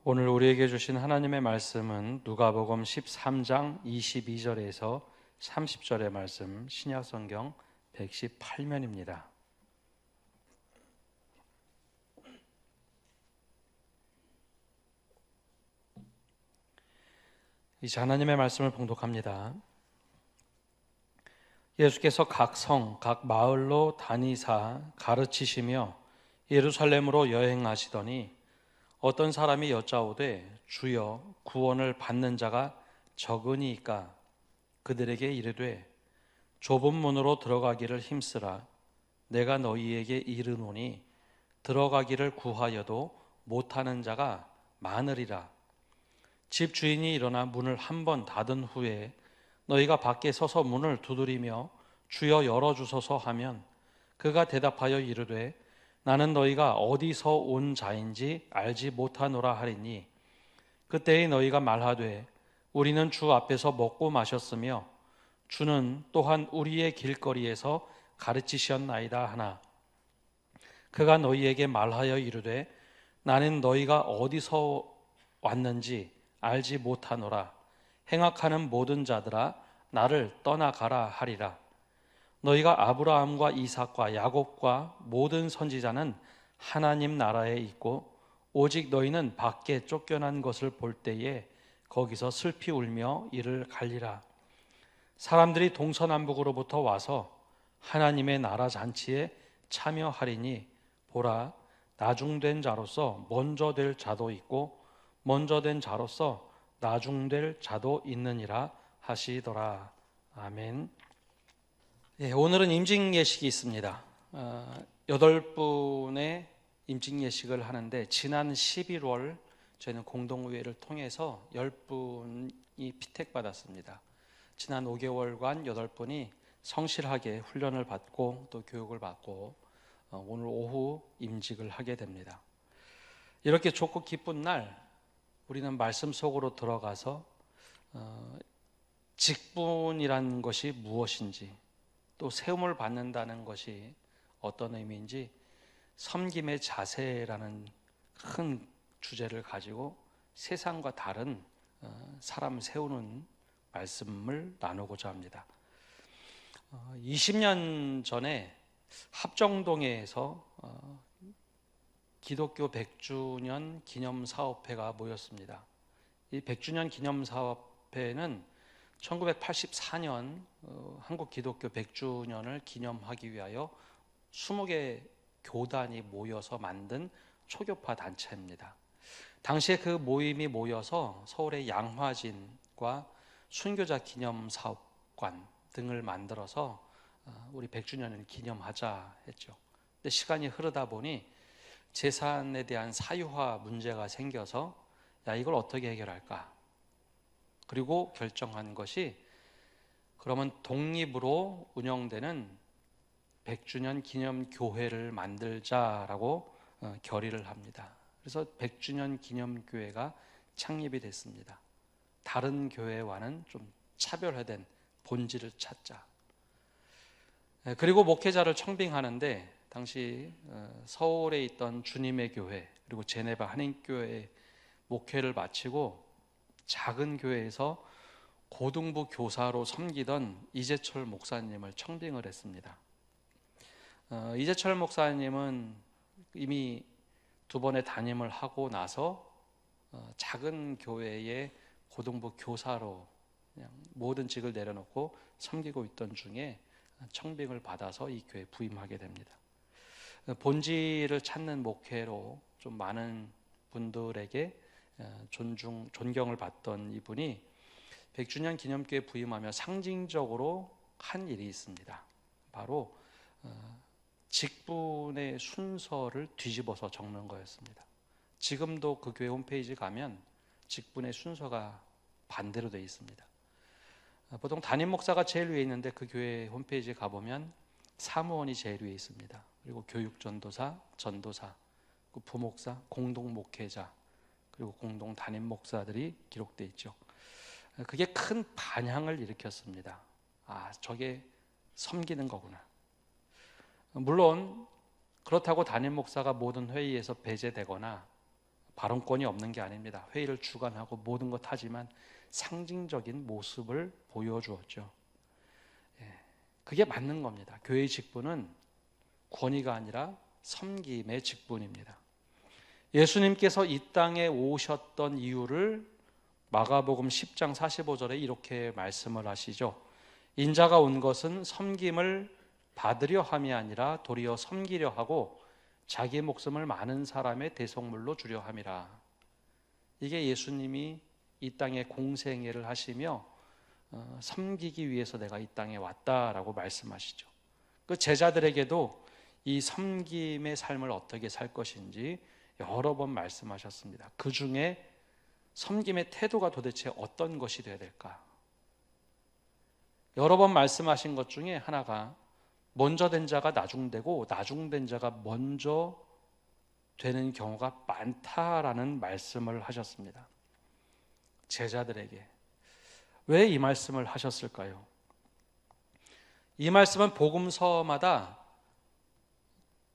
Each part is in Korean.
오늘 우리에게 주신 하나님의 말씀은 누가복음 13장 22절에서 30절의 말씀, 신약성경 118면입니다. 이제 하나님의 말씀을 봉독합니다. 예수께서 각 성, 각 마을로 다니사 가르치시며 예루살렘으로 여행하시더니 어떤 사람이 여짜오되 주여 구원을 받는 자가 적으니이까 그들에게 이르되 좁은 문으로 들어가기를 힘쓰라. 내가 너희에게 이르노니 들어가기를 구하여도 못하는 자가 많으리라. 집 주인이 일어나 문을 한 번 닫은 후에 너희가 밖에 서서 문을 두드리며 주여 열어주소서 하면 그가 대답하여 이르되 나는 너희가 어디서 온 자인지 알지 못하노라 하리니 그때에 너희가 말하되 우리는 주 앞에서 먹고 마셨으며 주는 또한 우리의 길거리에서 가르치셨나이다 하나 그가 너희에게 말하여 이르되 나는 너희가 어디서 왔는지 알지 못하노라. 행악하는 모든 자들아 나를 떠나가라 하리라. 너희가 아브라함과 이삭과 야곱과 모든 선지자는 하나님 나라에 있고 오직 너희는 밖에 쫓겨난 것을 볼 때에 거기서 슬피 울며 이를 갈리라. 사람들이 동서남북으로부터 와서 하나님의 나라 잔치에 참여하리니 보라 나중된 자로서 먼저 될 자도 있고 먼저 된 자로서 나중될 자도 있느니라 하시더라. 아멘. 오늘은 임직 예식이 있습니다. 8분의 임직 예식을 하는데 지난 11월 저희는 공동의회를 통해서 10분이 피택받았습니다. 지난 5개월간 8분이 성실하게 훈련을 받고 또 교육을 받고 오늘 오후 임직을 하게 됩니다. 이렇게 좋고 기쁜 날 우리는 말씀 속으로 들어가서 직분이란 것이 무엇인지 또 세움을 받는다는 것이 어떤 의미인지 섬김의 자세라는 큰 주제를 가지고 세상과 다른 사람 세우는 말씀을 나누고자 합니다. 20년 전에 합정동에서 기독교 100주년 기념사업회가 모였습니다. 이 100주년 기념사업회는 1984년 한국 기독교 100주년을 기념하기 위하여 20개 교단이 모여서 만든 초교파 단체입니다. 당시에 그 모임이 모여서 서울의 양화진과 순교자 기념사업관 등을 만들어서 우리 100주년을 기념하자 했죠. 근데 시간이 흐르다 보니 재산에 대한 사유화 문제가 생겨서 이걸 어떻게 해결할까? 그리고 결정한 것이 그러면 독립으로 운영되는 100주년 기념교회를 만들자라고 결의를 합니다. 그래서 100주년 기념교회가 창립이 됐습니다. 다른 교회와는 좀 차별화된 본질을 찾자. 그리고 목회자를 청빙하는데 당시 서울에 있던 주님의 교회 그리고 제네바 한인교회 목회를 마치고 작은 교회에서 고등부 교사로 섬기던 이재철 목사님을 청빙을 했습니다. 이재철 목사님은 이미 2번의 담임을 하고 나서 작은 교회의 고등부 교사로 그냥 모든 직을 내려놓고 섬기고 있던 중에 청빙을 받아서 이 교회에 부임하게 됩니다. 본질을 찾는 목회로 좀 많은 분들에게 존경을 받던 이분이 100주년 기념교회에 부임하며 상징적으로 한 일이 있습니다. 바로 직분의 순서를 뒤집어서 적는 거였습니다. 지금도 그 교회 홈페이지 가면 직분의 순서가 반대로 되어 있습니다. 보통 담임 목사가 제일 위에 있는데 그 교회 홈페이지에 가보면 사무원이 제일 위에 있습니다. 그리고 교육전도사, 전도사, 부목사, 공동목회자 그리고 공동 담임 목사들이 기록되어 있죠. 그게 큰 반향을 일으켰습니다. 저게 섬기는 거구나. 물론 그렇다고 담임 목사가 모든 회의에서 배제되거나 발언권이 없는 게 아닙니다. 회의를 주관하고 모든 것 하지만 상징적인 모습을 보여주었죠. 그게 맞는 겁니다. 교회의 직분은 권위가 아니라 섬김의 직분입니다. 예수님께서 이 땅에 오셨던 이유를 마가복음 10장 45절에 이렇게 말씀을 하시죠. 인자가 온 것은 섬김을 받으려 함이 아니라 도리어 섬기려 하고 자기 목숨을 많은 사람의 대속물로 주려 함이라. 이게 예수님이 이 땅에 공생애를 하시며 섬기기 위해서 내가 이 땅에 왔다라고 말씀하시죠. 그 제자들에게도 이 섬김의 삶을 어떻게 살 것인지 여러 번 말씀하셨습니다. 그 중에 섬김의 태도가 도대체 어떤 것이 되어야 될까? 여러 번 말씀하신 것 중에 하나가 먼저 된 자가 나중되고 나중된 자가 먼저 되는 경우가 많다라는 말씀을 하셨습니다. 제자들에게. 왜 이 말씀을 하셨을까요? 이 말씀은 복음서마다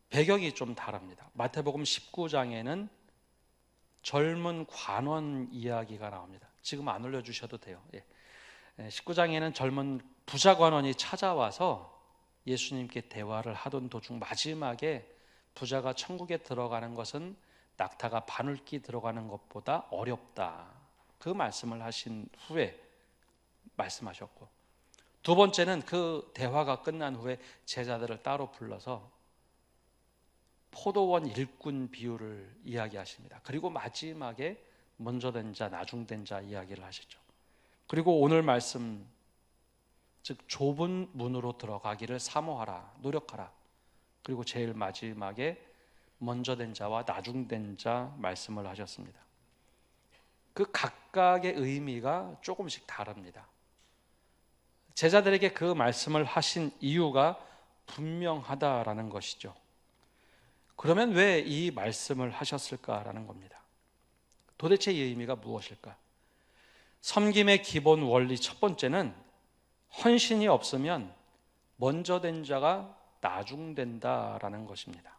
배경이 좀 다릅니다. 마태복음 19장에는 젊은 관원 이야기가 나옵니다. 지금 안 올려주셔도 돼요. 19장에는 젊은 부자 관원이 찾아와서 예수님께 대화를 하던 도중 마지막에 부자가 천국에 들어가는 것은 낙타가 바늘기 들어가는 것보다 어렵다. 그 말씀을 하신 후에 말씀하셨고, 두 번째는 그 대화가 끝난 후에 제자들을 따로 불러서 포도원 일꾼 비유를 이야기하십니다. 그리고 마지막에 먼저 된 자, 나중된 자 이야기를 하시죠. 그리고 오늘 말씀, 즉 좁은 문으로 들어가기를 사모하라, 노력하라. 그리고 제일 마지막에 먼저 된 자와 나중된 자 말씀을 하셨습니다. 그 각각의 의미가 조금씩 다릅니다. 제자들에게 그 말씀을 하신 이유가 분명하다라는 것이죠. 그러면 왜 이 말씀을 하셨을까라는 겁니다. 도대체 이 의미가 무엇일까? 섬김의 기본 원리 첫 번째는 헌신이 없으면 먼저 된 자가 나중된다라는 것입니다.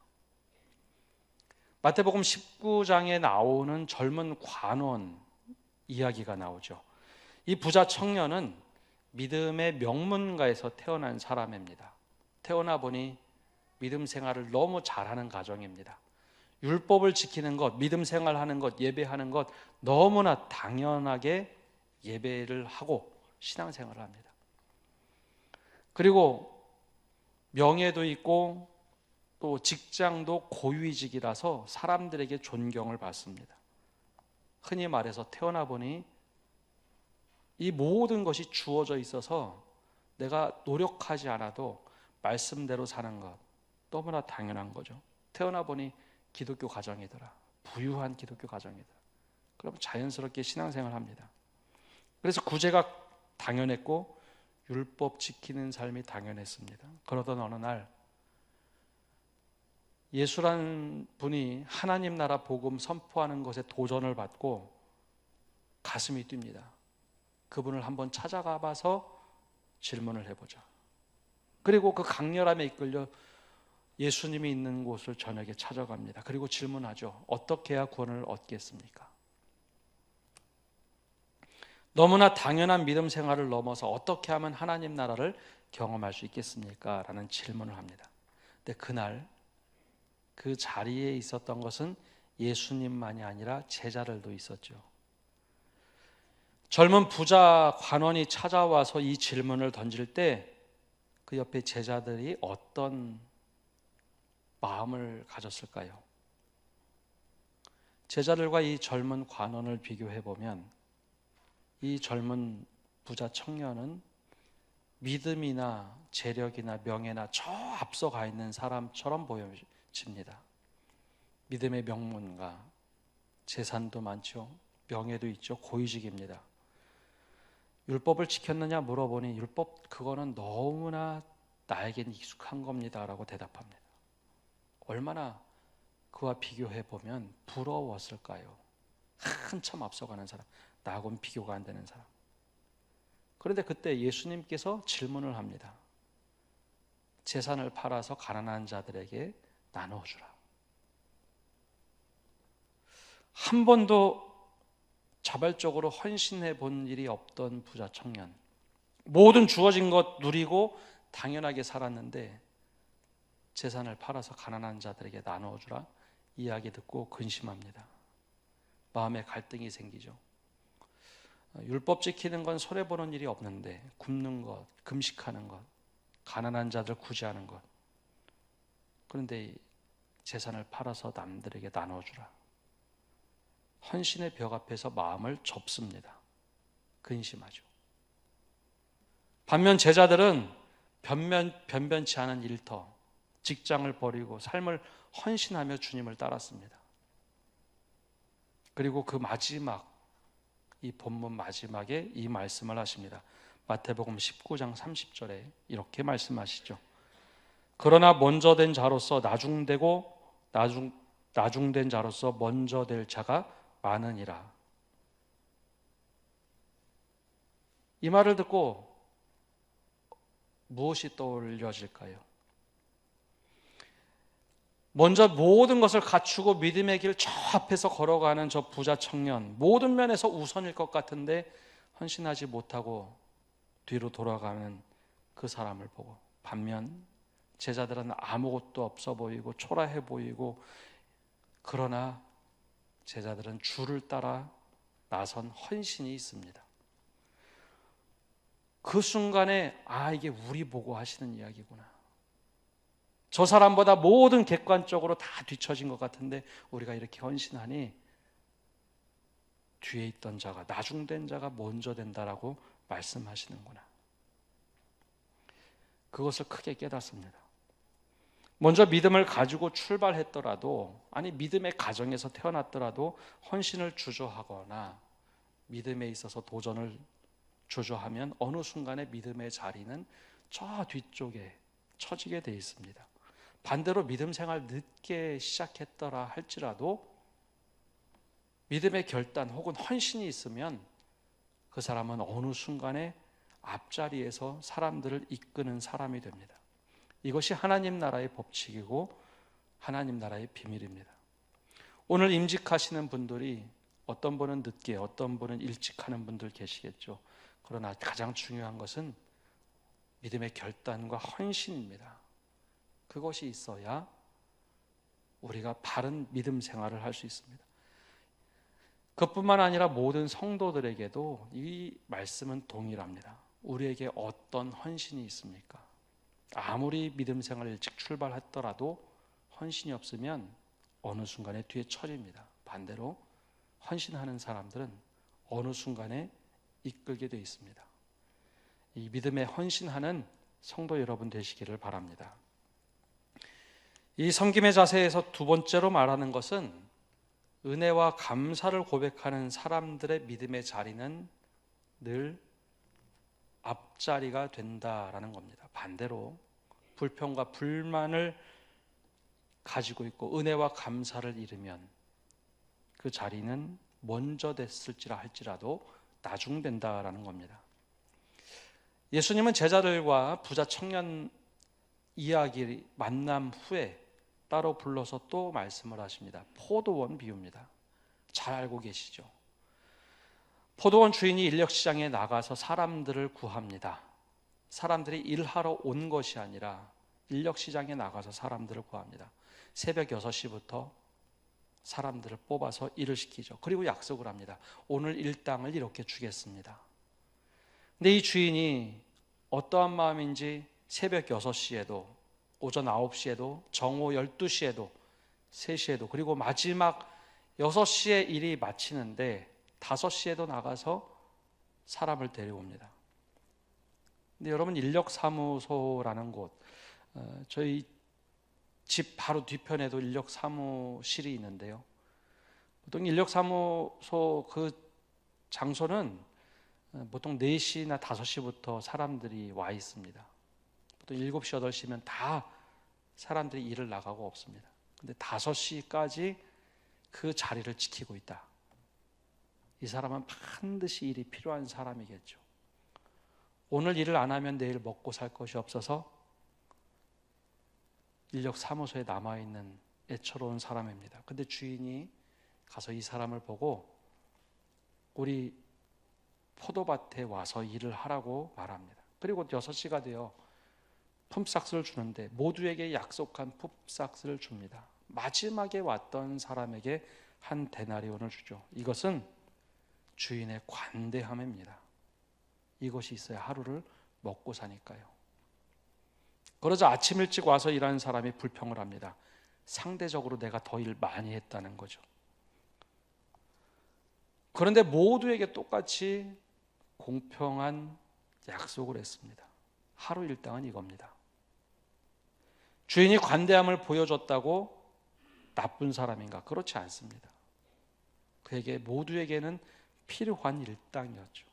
마태복음 19장에 나오는 젊은 관원 이야기가 나오죠. 이 부자 청년은 믿음의 명문가에서 태어난 사람입니다. 태어나 보니 믿음 생활을 너무 잘하는 가정입니다. 율법을 지키는 것, 믿음 생활하는 것, 예배하는 것 너무나 당연하게 예배를 하고 신앙생활을 합니다. 그리고 명예도 있고 또 직장도 고위직이라서 사람들에게 존경을 받습니다. 흔히 말해서 태어나 보니 이 모든 것이 주어져 있어서 내가 노력하지 않아도 말씀대로 사는 것 너무나 당연한 거죠. 태어나 보니 기독교 가정이더라. 부유한 기독교 가정이더라. 그럼 자연스럽게 신앙생활을 합니다. 그래서 구제가 당연했고 율법 지키는 삶이 당연했습니다. 그러던 어느 날 예수라는 분이 하나님 나라 복음 선포하는 것에 도전을 받고 가슴이 뜁니다. 그분을 한번 찾아가 봐서 질문을 해보자. 그리고 그 강렬함에 이끌려 예수님이 있는 곳을 저녁에 찾아갑니다. 그리고 질문하죠. 어떻게 해야 구원을 얻겠습니까? 너무나 당연한 믿음 생활을 넘어서 어떻게 하면 하나님 나라를 경험할 수 있겠습니까? 라는 질문을 합니다. 근데 그날 그 자리에 있었던 것은 예수님만이 아니라 제자들도 있었죠. 젊은 부자 관원이 찾아와서 이 질문을 던질 때 그 옆에 제자들이 어떤 마음을 가졌을까요? 제자들과 이 젊은 관원을 비교해 보면 이 젊은 부자 청년은 믿음이나 재력이나 명예나 저 앞서가 있는 사람처럼 보여집니다. 믿음의 명문가, 재산도 많죠. 명예도 있죠. 고위직입니다. 율법을 지켰느냐 물어보니 율법 그거는 너무나 나에겐 익숙한 겁니다 라고 대답합니다. 얼마나 그와 비교해 보면 부러웠을까요? 한참 앞서가는 사람, 나하고는 비교가 안 되는 사람. 그런데 그때 예수님께서 질문을 합니다. 재산을 팔아서 가난한 자들에게 나눠주라. 한 번도 자발적으로 헌신해 본 일이 없던 부자 청년, 모든 주어진 것 누리고 당연하게 살았는데 재산을 팔아서 가난한 자들에게 나누어주라 이야기 듣고 근심합니다. 마음에 갈등이 생기죠. 율법 지키는 건 손해보는 일이 없는데 굶는 것, 금식하는 것, 가난한 자들 구제하는 것, 그런데 재산을 팔아서 남들에게 나눠주라. 헌신의 벽 앞에서 마음을 접습니다. 근심하죠. 반면 제자들은 변변치 않은 일터, 직장을 버리고 삶을 헌신하며 주님을 따랐습니다. 그리고 그 마지막, 이 본문 마지막에 이 말씀을 하십니다. 마태복음 19장 30절에 이렇게 말씀하시죠. 그러나 먼저 된 자로서 나중된 자로서 먼저 될 자가 많으니라. 이 말을 듣고 무엇이 떠올려질까요? 먼저 모든 것을 갖추고 믿음의 길 저 앞에서 걸어가는 저 부자 청년, 모든 면에서 우선일 것 같은데 헌신하지 못하고 뒤로 돌아가는 그 사람을 보고, 반면 제자들은 아무것도 없어 보이고 초라해 보이고, 그러나 제자들은 주를 따라 나선 헌신이 있습니다. 그 순간에 이게 우리 보고 하시는 이야기구나. 저 사람보다 모든 객관적으로 다 뒤처진 것 같은데 우리가 이렇게 헌신하니 뒤에 있던 자가, 나중된 자가 먼저 된다라고 말씀하시는구나. 그것을 크게 깨닫습니다. 먼저 믿음을 가지고 출발했더라도, 아니 믿음의 가정에서 태어났더라도 헌신을 주저하거나 믿음에 있어서 도전을 주저하면 어느 순간에 믿음의 자리는 저 뒤쪽에 처지게 돼 있습니다. 반대로 믿음 생활 늦게 시작했더라 할지라도 믿음의 결단 혹은 헌신이 있으면 그 사람은 어느 순간에 앞자리에서 사람들을 이끄는 사람이 됩니다. 이것이 하나님 나라의 법칙이고 하나님 나라의 비밀입니다. 오늘 임직하시는 분들이 어떤 분은 늦게, 어떤 분은 일찍 하는 분들 계시겠죠. 그러나 가장 중요한 것은 믿음의 결단과 헌신입니다. 그것이 있어야 우리가 바른 믿음 생활을 할 수 있습니다. 그뿐만 아니라 모든 성도들에게도 이 말씀은 동일합니다. 우리에게 어떤 헌신이 있습니까? 아무리 믿음 생활을 일찍 출발했더라도 헌신이 없으면 어느 순간에 뒤에 처집니다. 반대로 헌신하는 사람들은 어느 순간에 이끌게 되어 있습니다. 이 믿음에 헌신하는 성도 여러분 되시기를 바랍니다. 이 섬김의 자세에서 두 번째로 말하는 것은 은혜와 감사를 고백하는 사람들의 믿음의 자리는 늘 앞자리가 된다라는 겁니다. 반대로 불평과 불만을 가지고 있고 은혜와 감사를 잃으면 그 자리는 먼저 됐을지라 할지라도 나중된다라는 겁니다. 예수님은 제자들과 부자 청년 이야기 만남 후에 따로 불러서 또 말씀을 하십니다. 포도원 비유입니다. 잘 알고 계시죠? 포도원 주인이 인력시장에 나가서 사람들을 구합니다. 사람들이 일하러 온 것이 아니라 인력시장에 나가서 사람들을 구합니다. 새벽 6시부터 사람들을 뽑아서 일을 시키죠. 그리고 약속을 합니다. 오늘 일당을 이렇게 주겠습니다. 근데 이 주인이 어떠한 마음인지 새벽 6시에도 오전 9시에도 정오 12시에도 3시에도 그리고 마지막 6시에 일이 마치는데 5시에도 나가서 사람을 데려옵니다. 근데 여러분 인력사무소라는 곳, 저희 집 바로 뒤편에도 인력사무실이 있는데요. 보통 인력사무소 그 장소는 보통 4시나 5시부터 사람들이 와 있습니다. 보통 7시, 8시면 다 사람들이 일을 나가고 없습니다. 근데 5시까지 그 자리를 지키고 있다. 이 사람은 반드시 일이 필요한 사람이겠죠. 오늘 일을 안 하면 내일 먹고 살 것이 없어서 인력사무소에 남아있는 애처로운 사람입니다. 근데 주인이 가서 이 사람을 보고 우리 포도밭에 와서 일을 하라고 말합니다. 그리고 6시가 되어 품삯을 주는데 모두에게 약속한 품삯을 줍니다. 마지막에 왔던 사람에게 한 데나리온을 주죠. 이것은 주인의 관대함입니다. 이것이 있어야 하루를 먹고 사니까요. 그러자 아침 일찍 와서 일하는 사람이 불평을 합니다. 상대적으로 내가 더 일 많이 했다는 거죠. 그런데 모두에게 똑같이 공평한 약속을 했습니다. 하루 일당은 이겁니다. 주인이 관대함을 보여줬다고 나쁜 사람인가? 그렇지 않습니다. 그에게 모두에게는 필요한 일당이었죠.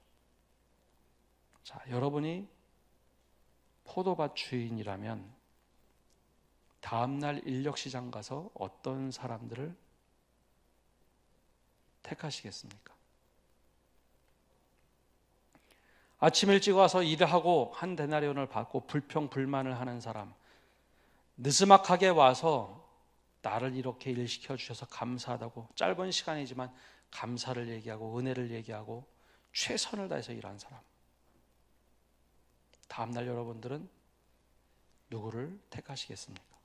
자, 여러분이 포도밭 주인이라면 다음날 인력시장 가서 어떤 사람들을 택하시겠습니까? 아침 일찍 와서 일을 하고 한 데나리온을 받고 불평불만을 하는 사람, 느스막하게 와서 나를 이렇게 일시켜 주셔서 감사하다고 짧은 시간이지만 감사를 얘기하고 은혜를 얘기하고 최선을 다해서 일한 사람, 다음날 여러분들은 누구를 택하시겠습니까?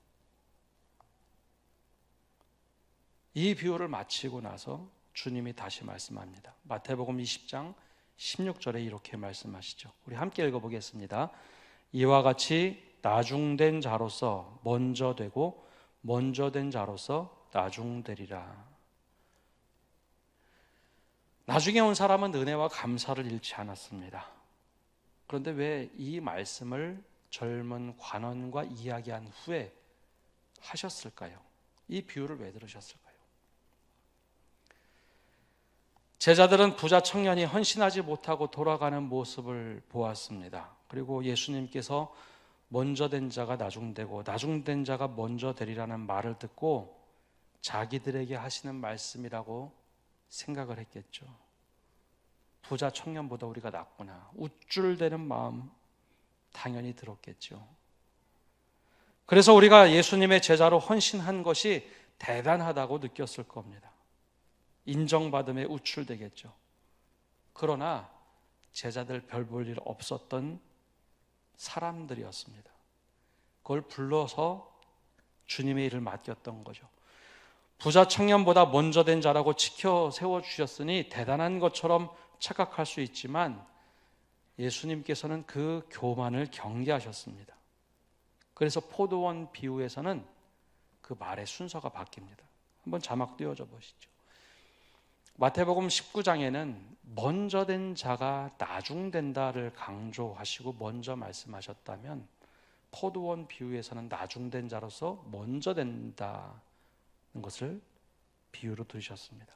이 비유를 마치고 나서 주님이 다시 말씀합니다. 마태복음 20장 16절에 이렇게 말씀하시죠. 우리 함께 읽어보겠습니다. 이와 같이 나중된 자로서 먼저 되고 먼저 된 자로서 나중되리라. 나중에 온 사람은 은혜와 감사를 잃지 않았습니다. 그런데 왜 이 말씀을 젊은 관원과 이야기한 후에 하셨을까요? 이 비유를 왜 들으셨을까요? 제자들은 부자 청년이 헌신하지 못하고 돌아가는 모습을 보았습니다. 그리고 예수님께서 먼저 된 자가 나중되고 나중된 자가 먼저 되리라는 말을 듣고 자기들에게 하시는 말씀이라고 생각을 했겠죠. 부자 청년보다 우리가 낫구나. 우쭐대는 마음 당연히 들었겠죠. 그래서 우리가 예수님의 제자로 헌신한 것이 대단하다고 느꼈을 겁니다. 인정받음에 우쭐대겠죠. 그러나 제자들 별 볼 일 없었던 사람들이었습니다. 그걸 불러서 주님의 일을 맡겼던 거죠. 부자 청년보다 먼저 된 자라고 지켜 세워주셨으니 대단한 것처럼 착각할 수 있지만 예수님께서는 그 교만을 경계하셨습니다. 그래서 포도원 비유에서는 그 말의 순서가 바뀝니다. 한번 자막 띄워줘 보시죠. 마태복음 19장에는 먼저 된 자가 나중된다를 강조하시고 먼저 말씀하셨다면 포도원 비유에서는 나중된 자로서 먼저 된다는 것을 비유로 들으셨습니다.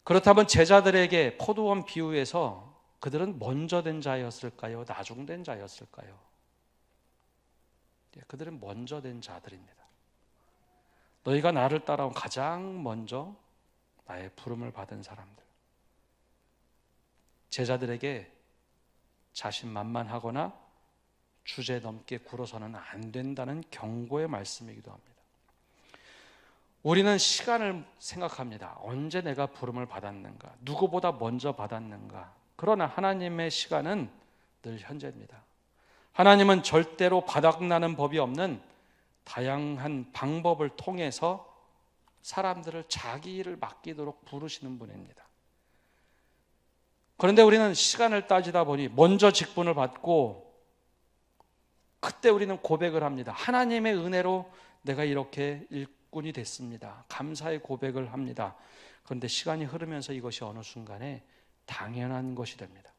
그렇다면 제자들에게 포도원 비유에서 그들은 먼저 된 자였을까요? 나중된 자였을까요? 그들은 먼저 된 자들입니다. 너희가 나를 따라온 가장 먼저 나의 부름을 받은 사람들. 제자들에게 자신만만하거나 주제 넘게 굴어서는 안 된다는 경고의 말씀이기도 합니다. 우리는 시간을 생각합니다. 언제 내가 부름을 받았는가? 누구보다 먼저 받았는가? 그러나 하나님의 시간은 늘 현재입니다. 하나님은 절대로 바닥나는 법이 없는 다양한 방법을 통해서 사람들을 자기 일을 맡기도록 부르시는 분입니다. 그런데 우리는 시간을 따지다 보니 먼저 직분을 받고 그때 우리는 고백을 합니다. 하나님의 은혜로 내가 이렇게 일꾼이 됐습니다. 감사의 고백을 합니다. 그런데 시간이 흐르면서 이것이 어느 순간에 당연한 것이 됩니다.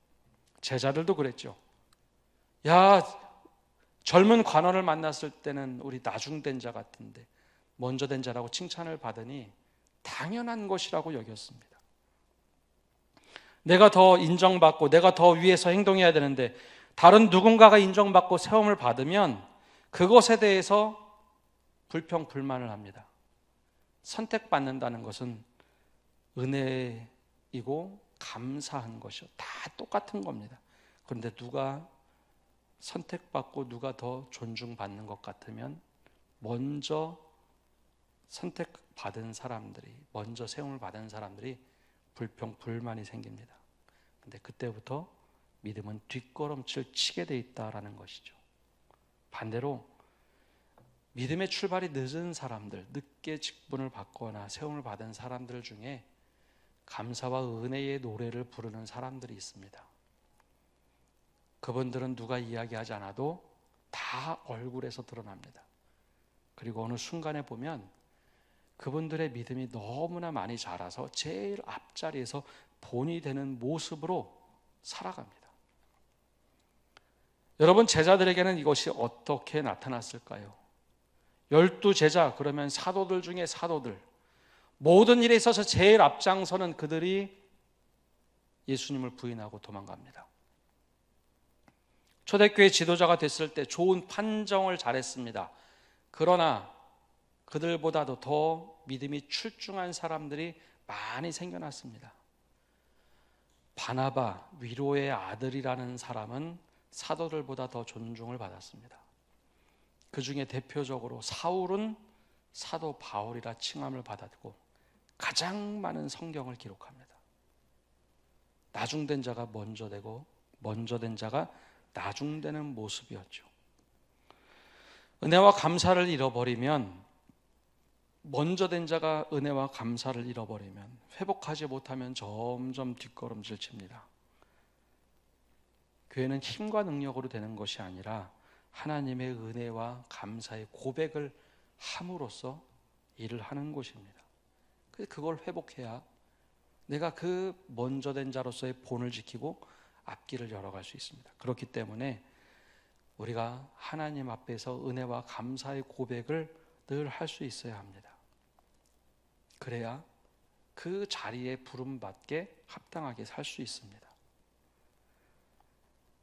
제자들도 그랬죠. 야, 젊은 관원을 만났을 때는 우리 나중된 자 같은데 먼저 된 자라고 칭찬을 받으니 당연한 것이라고 여겼습니다. 내가 더 인정받고 내가 더 위에서 행동해야 되는데 다른 누군가가 인정받고 세움을 받으면 그것에 대해서 불평, 불만을 합니다. 선택받는다는 것은 은혜이고 감사한 것이요. 다 똑같은 겁니다. 그런데 누가 선택받고 누가 더 존중받는 것 같으면 먼저 선택받은 사람들이, 먼저 세움을 받은 사람들이 불평, 불만이 생깁니다. 근데 그때부터 믿음은 뒷걸음질 치게 돼 있다라는 것이죠. 반대로 믿음의 출발이 늦은 사람들, 늦게 직분을 받거나 세움을 받은 사람들 중에 감사와 은혜의 노래를 부르는 사람들이 있습니다. 그분들은 누가 이야기하지 않아도 다 얼굴에서 드러납니다. 그리고 어느 순간에 보면 그분들의 믿음이 너무나 많이 자라서 제일 앞자리에서 본이 되는 모습으로 살아갑니다. 여러분, 제자들에게는 이것이 어떻게 나타났을까요? 12제자, 그러면 사도들 중에 사도들, 모든 일에 있어서 제일 앞장서는 그들이 예수님을 부인하고 도망갑니다. 초대교회 지도자가 됐을 때 좋은 판정을 잘했습니다. 그러나 그들보다도 더 믿음이 출중한 사람들이 많이 생겨났습니다. 바나바, 위로의 아들이라는 사람은 사도들보다 더 존중을 받았습니다. 그 중에 대표적으로 사울은 사도 바울이라 칭함을 받았고 가장 많은 성경을 기록합니다. 나중된 자가 먼저 되고 먼저 된 자가 나중되는 모습이었죠. 은혜와 감사를 잃어버리면, 먼저 된 자가 은혜와 감사를 잃어버리면, 회복하지 못하면 점점 뒷걸음질 칩니다. 교회는 힘과 능력으로 되는 것이 아니라 하나님의 은혜와 감사의 고백을 함으로써 일을 하는 곳입니다. 그걸 회복해야 내가 그 먼저 된 자로서의 본을 지키고 앞길을 열어갈 수 있습니다. 그렇기 때문에 우리가 하나님 앞에서 은혜와 감사의 고백을 늘 할 수 있어야 합니다. 그래야 그 자리에 부름받게 합당하게 살 수 있습니다.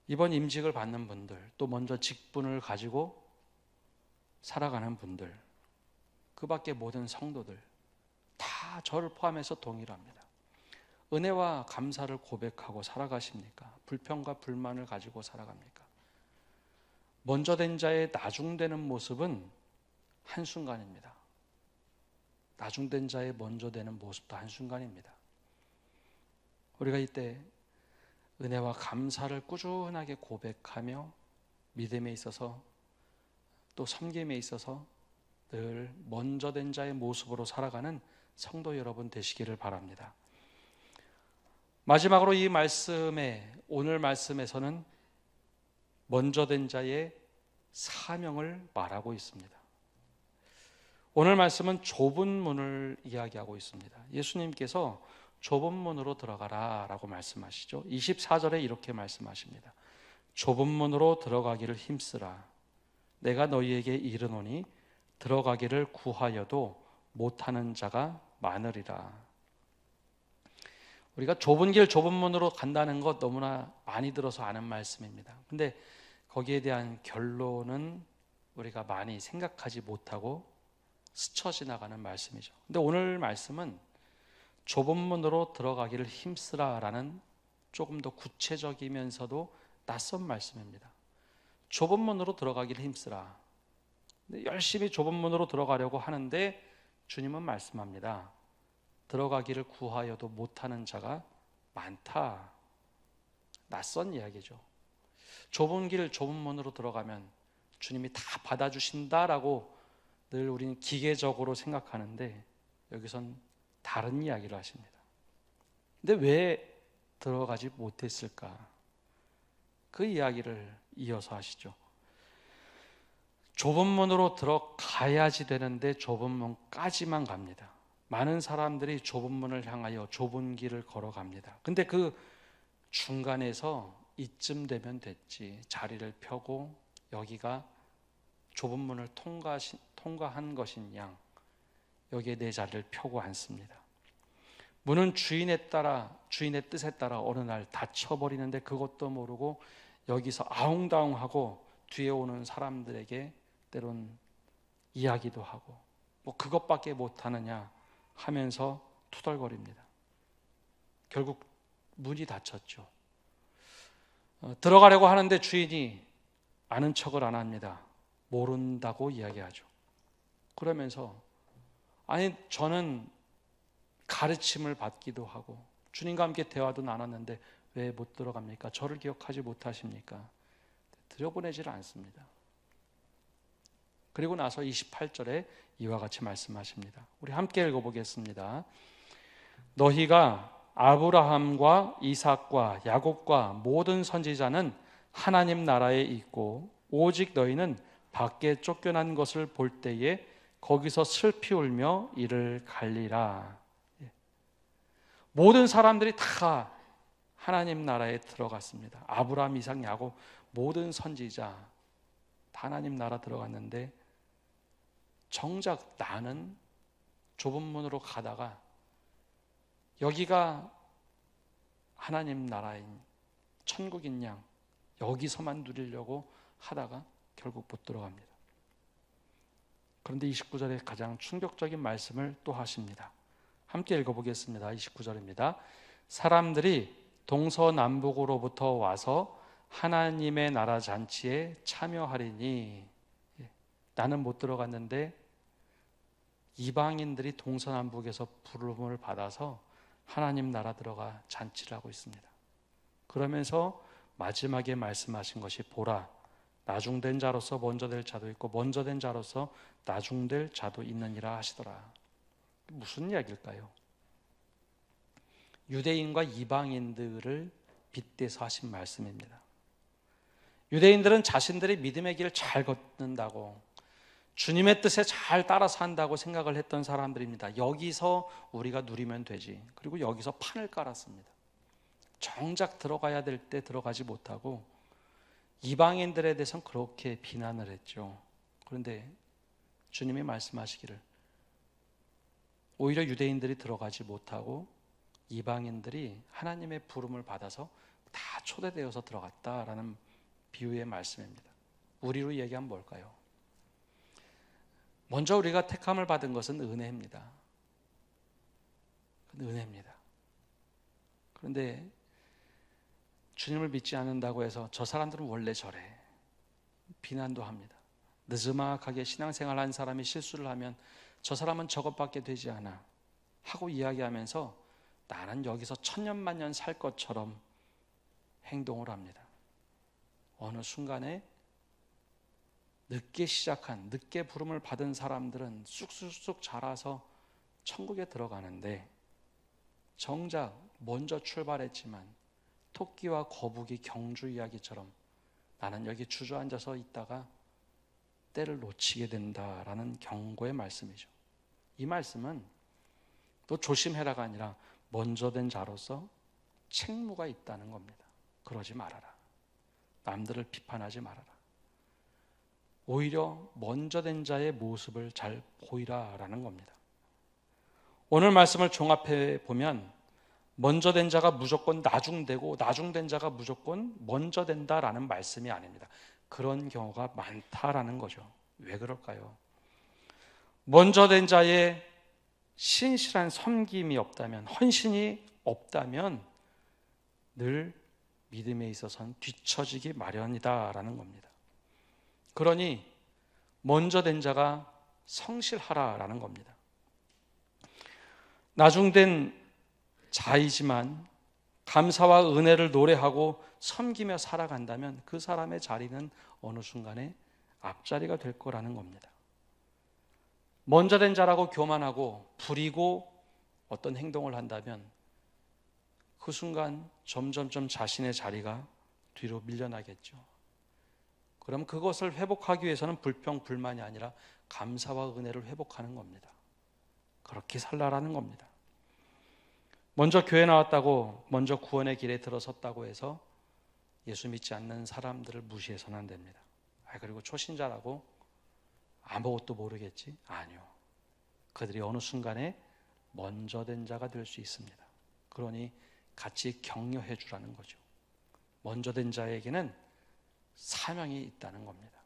이번 임직을 받는 분들, 또 먼저 직분을 가지고 살아가는 분들, 그 밖에 모든 성도들 다 저를 포함해서 동일합니다. 은혜와 감사를 고백하고 살아가십니까? 불평과 불만을 가지고 살아갑니까? 먼저 된 자의 나중되는 모습은 한순간입니다. 나중된 자의 먼저 되는 모습도 한순간입니다. 우리가 이때 은혜와 감사를 꾸준하게 고백하며 믿음에 있어서 또 섬김에 있어서 늘 먼저 된 자의 모습으로 살아가는 성도 여러분 되시기를 바랍니다. 마지막으로 이 말씀에, 오늘 말씀에서는 먼저 된 자의 사명을 말하고 있습니다. 오늘 말씀은 좁은 문을 이야기하고 있습니다. 예수님께서 좁은 문으로 들어가라 라고 말씀하시죠. 24절에 이렇게 말씀하십니다. 좁은 문으로 들어가기를 힘쓰라. 내가 너희에게 이르노니 들어가기를 구하여도 못하는 자가 많으리라. 우리가 좁은 길 좁은 문으로 간다는 것 너무나 많이 들어서 아는 말씀입니다. 근데 거기에 대한 결론은 우리가 많이 생각하지 못하고 스쳐 지나가는 말씀이죠. 근데 오늘 말씀은 좁은 문으로 들어가기를 힘쓰라 라는 조금 더 구체적이면서도 낯선 말씀입니다. 좁은 문으로 들어가기를 힘쓰라. 열심히 좁은 문으로 들어가려고 하는데 주님은 말씀합니다. 들어가기를 구하여도 못하는 자가 많다. 낯선 이야기죠. 좁은 길 좁은 문으로 들어가면 주님이 다 받아주신다라고 늘 우리는 기계적으로 생각하는데 여기선 다른 이야기를 하십니다. 근데 왜 들어가지 못했을까? 그 이야기를 이어서 하시죠. 좁은 문으로 들어가야지 되는데 좁은 문까지만 갑니다. 많은 사람들이 좁은 문을 향하여 좁은 길을 걸어갑니다. 근데 그 중간에서 이쯤 되면 됐지, 자리를 펴고 여기가 좁은 문을 통과한 것인 양 여기에 내 자리를 펴고 앉습니다. 문은 주인의 뜻에 따라 어느 날 닫혀버리는데 그것도 모르고 여기서 아웅다웅하고 뒤에 오는 사람들에게 때론 이야기도 하고 뭐 그것밖에 못하느냐 하면서 투덜거립니다. 결국 문이 닫혔죠. 들어가려고 하는데 주인이 아는 척을 안 합니다. 모른다고 이야기하죠. 그러면서 아니 저는 가르침을 받기도 하고 주님과 함께 대화도 나눴는데 왜 못 들어갑니까? 저를 기억하지 못하십니까? 들여보내지를 않습니다. 그리고 나서 28절에 이와 같이 말씀하십니다. 우리 함께 읽어보겠습니다. 너희가 아브라함과 이삭과 야곱과 모든 선지자는 하나님 나라에 있고 오직 너희는 밖에 쫓겨난 것을 볼 때에 거기서 슬피 울며 이를 갈리라. 모든 사람들이 다 하나님 나라에 들어갔습니다. 아브라함, 이삭, 야곱 모든 선지자 다 하나님 나라 들어갔는데 정작 나는 좁은 문으로 가다가 여기가 하나님 나라인 천국인 양 여기서만 누리려고 하다가 결국 못 들어갑니다. 그런데 29절에 가장 충격적인 말씀을 또 하십니다. 함께 읽어보겠습니다. 29절입니다. 사람들이 동서남북으로부터 와서 하나님의 나라 잔치에 참여하리니, 나는 못 들어갔는데 이방인들이 동서남북에서 부름을 받아서 하나님 나라 들어가 잔치를 하고 있습니다. 그러면서 마지막에 말씀하신 것이 보라, 나중된 자로서 먼저 될 자도 있고 먼저 된 자로서 나중될 자도 있느니라 하시더라. 무슨 이야기일까요? 유대인과 이방인들을 빗대서 하신 말씀입니다. 유대인들은 자신들의 믿음의 길을 잘 걷는다고, 주님의 뜻에 잘 따라서 한다고 생각을 했던 사람들입니다. 여기서 우리가 누리면 되지. 그리고 여기서 판을 깔았습니다. 정작 들어가야 될 때 들어가지 못하고 이방인들에 대해서는 그렇게 비난을 했죠. 그런데 주님이 말씀하시기를 오히려 유대인들이 들어가지 못하고 이방인들이 하나님의 부름을 받아서 다 초대되어서 들어갔다라는 비유의 말씀입니다. 우리로 얘기하면 뭘까요? 먼저 우리가 택함을 받은 것은 은혜입니다. 은혜입니다. 그런데 주님을 믿지 않는다고 해서 저 사람들은 원래 저래 비난도 합니다. 느즈막하게 신앙생활한 사람이 실수를 하면 저 사람은 저것밖에 되지 않아 하고 이야기하면서 나는 여기서 천년만년 살 것처럼 행동을 합니다. 어느 순간에 늦게 시작한, 늦게 부름을 받은 사람들은 쑥쑥쑥 자라서 천국에 들어가는데 정작 먼저 출발했지만 토끼와 거북이 경주 이야기처럼 나는 여기 주저앉아서 있다가 때를 놓치게 된다라는 경고의 말씀이죠. 이 말씀은 또 조심해라가 아니라 먼저 된 자로서 책무가 있다는 겁니다. 그러지 말아라. 남들을 비판하지 말아라. 오히려 먼저 된 자의 모습을 잘 보이라라는 겁니다. 오늘 말씀을 종합해 보면 먼저 된 자가 무조건 나중되고 나중된 자가 무조건 먼저 된다라는 말씀이 아닙니다. 그런 경우가 많다라는 거죠. 왜 그럴까요? 먼저 된 자의 신실한 섬김이 없다면, 헌신이 없다면 늘 믿음에 있어서는 뒤처지기 마련이다라는 겁니다. 그러니 먼저 된 자가 성실하라라는 겁니다. 나중된 자이지만 감사와 은혜를 노래하고 섬기며 살아간다면 그 사람의 자리는 어느 순간에 앞자리가 될 거라는 겁니다. 먼저 된 자라고 교만하고 부리고 어떤 행동을 한다면 그 순간 점점점 자신의 자리가 뒤로 밀려나겠죠. 그럼 그것을 회복하기 위해서는 불평, 불만이 아니라 감사와 은혜를 회복하는 겁니다. 그렇게 살라라는 겁니다. 먼저 교회 나왔다고, 먼저 구원의 길에 들어섰다고 해서 예수 믿지 않는 사람들을 무시해서는 안 됩니다. 그리고 초신자라고 아무것도 모르겠지? 아니요. 그들이 어느 순간에 먼저 된 자가 될 수 있습니다. 그러니 같이 격려해 주라는 거죠. 먼저 된 자에게는 사명이 있다는 겁니다.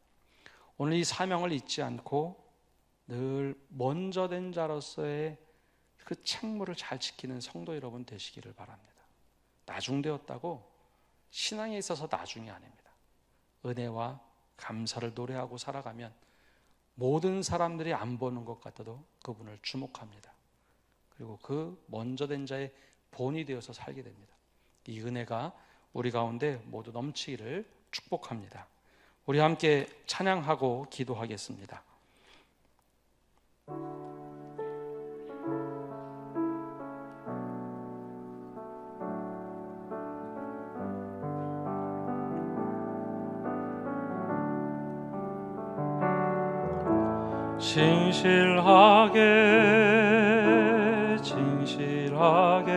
오늘 이 사명을 잊지 않고 늘 먼저 된 자로서의 그 책무를 잘 지키는 성도 여러분 되시기를 바랍니다. 나중되었다고 신앙에 있어서 나중이 아닙니다. 은혜와 감사를 노래하고 살아가면 모든 사람들이 안 보는 것 같아도 그분을 주목합니다. 그리고 그 먼저 된 자의 본이 되어서 살게 됩니다. 이 은혜가 우리 가운데 모두 넘치기를 축복합니다. 우리 함께 찬양하고 기도하겠습니다. 진실하게 진실하게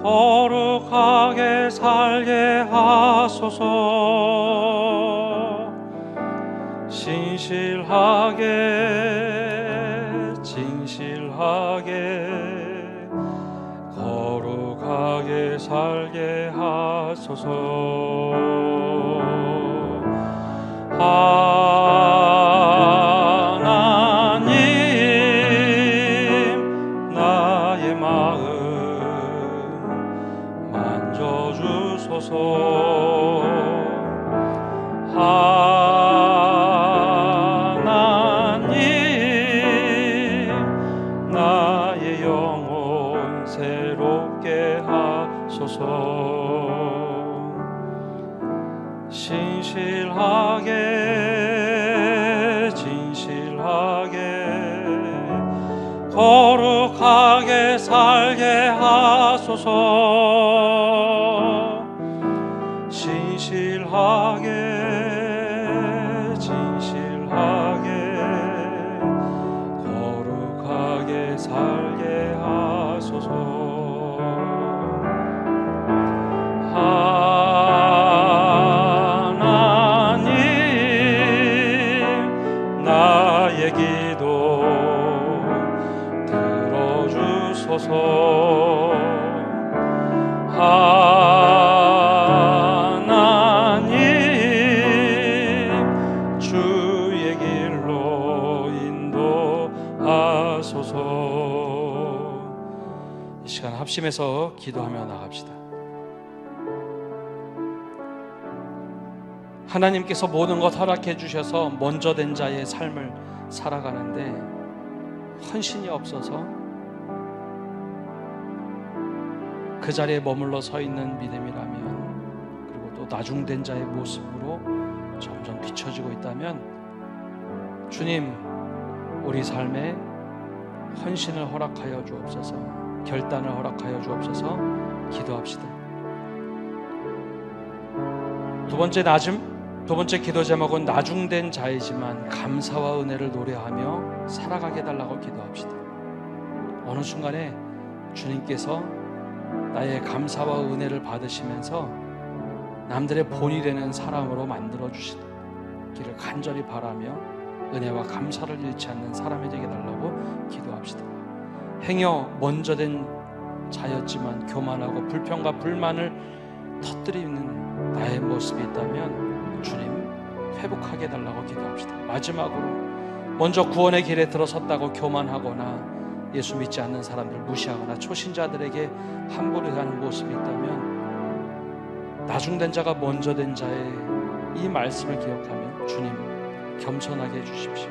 거룩하게 살게 하소서. 진실하게 진실하게 거룩하게 살게 하소서. 하나님 나의 마음 만져주소서. 하나님 나의 영혼 새롭게 하소서. 진실하게 진실하게 거룩하게 살게 하소서. 진실하게 진실하게 거룩하게 살게 하소서. 나의 기도 들어주소서. 하나님 주의 길로 인도하소서. 이 시간 합심해서 기도하며 나갑시다. 하나님께서 모든 것 허락해 주셔서 먼저 된 자의 삶을 살아가는데 헌신이 없어서 그 자리에 머물러 서 있는 믿음이라면, 그리고 또 나중된 자의 모습으로 점점 뒤처지고 있다면 주님, 우리 삶에 헌신을 허락하여 주옵소서. 결단을 허락하여 주옵소서. 기도합시다. 두 번째 기도 제목은 나중된 자이지만 감사와 은혜를 노래하며 살아가게 해달라고 기도합시다. 어느 순간에 주님께서 나의 감사와 은혜를 받으시면서 남들의 본이 되는 사람으로 만들어 주시기를 간절히 바라며 은혜와 감사를 잃지 않는 사람이 되게 해달라고 기도합시다. 행여 먼저 된 자였지만 교만하고 불평과 불만을 터뜨리는 나의 모습이 있다면 주님, 회복하게 해달라고 기도합시다. 마지막으로 먼저 구원의 길에 들어섰다고 교만하거나 예수 믿지 않는 사람들 무시하거나 초신자들에게 함부로 하는 모습이 있다면 나중된 자가 먼저 된 자의 이 말씀을 기억하며 주님, 겸손하게 해주십시오.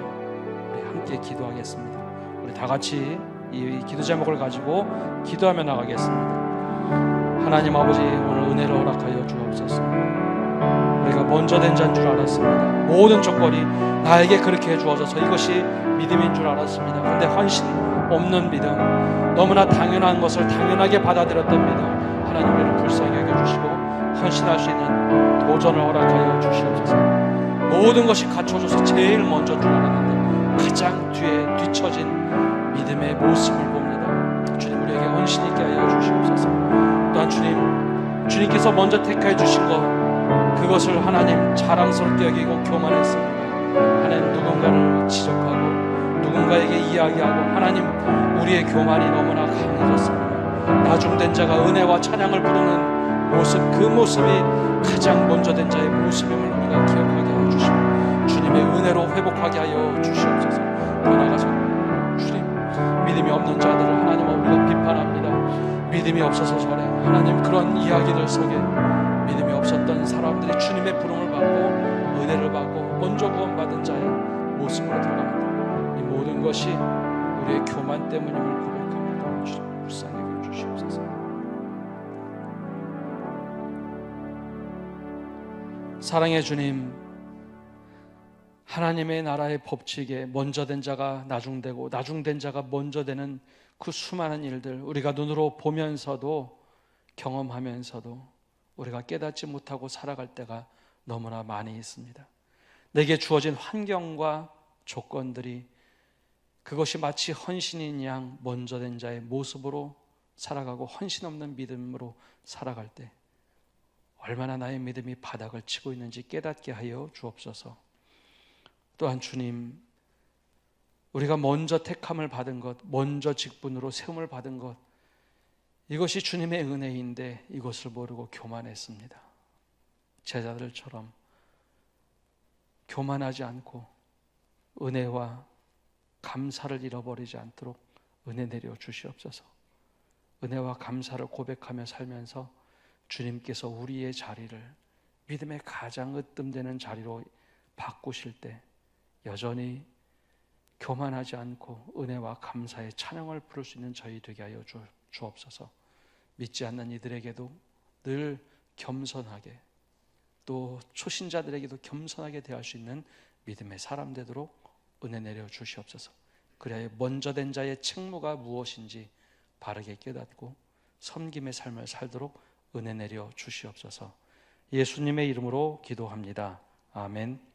우리 함께 기도하겠습니다. 우리 다 같이 이 기도 제목을 가지고 기도하며 나가겠습니다. 하나님 아버지, 오늘 은혜를 허락하여 주옵소서. 우리가 먼저 된 자인 줄 알았습니다. 모든 조건이 나에게 그렇게 주어져서 이것이 믿음인 줄 알았습니다. 그런데 헌신 없는 믿음, 너무나 당연한 것을 당연하게 받아들였던 믿음, 하나님 우리를 불쌍히 여겨주시고 헌신할 수 있는 도전을 허락하여 주시옵소서. 모든 것이 갖춰져서 제일 먼저 줄 알았는데 가장 뒤에 뒤처진 믿음의 모습을 봅니다. 주님, 우리에게 헌신 있게 하여 주시옵소서. 또한 주님께서 먼저 택하여 주신 것, 그것을 하나님 자랑스럽게 여기고 교만했습니다. 하나님, 누군가를 지적하고 누군가에게 이야기하고 하나님, 우리의 교만이 너무나 강해졌습니다. 나중된 자가 은혜와 찬양을 부르는 모습, 그 모습이 가장 먼저 된 자의 모습임을 우리가 기억하게 하여 주시고 주님의 은혜로 회복하게 하여 주시옵소서. 더 나아가서 주님, 믿음이 없는 자들을 하나님 우리가 비판합니다. 믿음이 없어서 저래, 하나님 그런 이야기들 속에 믿음이 없었던 사람들이 주님의 부름을 받고 은혜를 받고 먼저 구원받은 자의 모습으로 들어갑니다. 이 모든 것이 우리의 교만 때문임을 고백합니다. 주님 불쌍히 여겨 주시옵소서. 사랑의 주님, 하나님의 나라의 법칙에 먼저 된 자가 나중되고 나중된 자가 먼저 되는 그 수많은 일들, 우리가 눈으로 보면서도 경험하면서도 우리가 깨닫지 못하고 살아갈 때가 너무나 많이 있습니다. 내게 주어진 환경과 조건들이 그것이 마치 헌신인 양 먼저 된 자의 모습으로 살아가고 헌신 없는 믿음으로 살아갈 때 얼마나 나의 믿음이 바닥을 치고 있는지 깨닫게 하여 주옵소서. 또한 주님, 우리가 먼저 택함을 받은 것, 먼저 직분으로 세움을 받은 것, 이것이 주님의 은혜인데 이것을 모르고 교만했습니다. 제자들처럼 교만하지 않고 은혜와 감사를 잃어버리지 않도록 은혜 내려 주시옵소서. 은혜와 감사를 고백하며 살면서 주님께서 우리의 자리를 믿음의 가장 으뜸되는 자리로 바꾸실 때 여전히 교만하지 않고 은혜와 감사의 찬양을 부를 수 있는 저희 되게 하여 주옵소서. 믿지 않는 이들에게도 늘 겸손하게, 또 초신자들에게도 겸손하게 대할 수 있는 믿음의 사람 되도록 은혜 내려 주시옵소서. 그래야 먼저 된 자의 책무가 무엇인지 바르게 깨닫고 섬김의 삶을 살도록 은혜 내려 주시옵소서. 예수님의 이름으로 기도합니다. 아멘.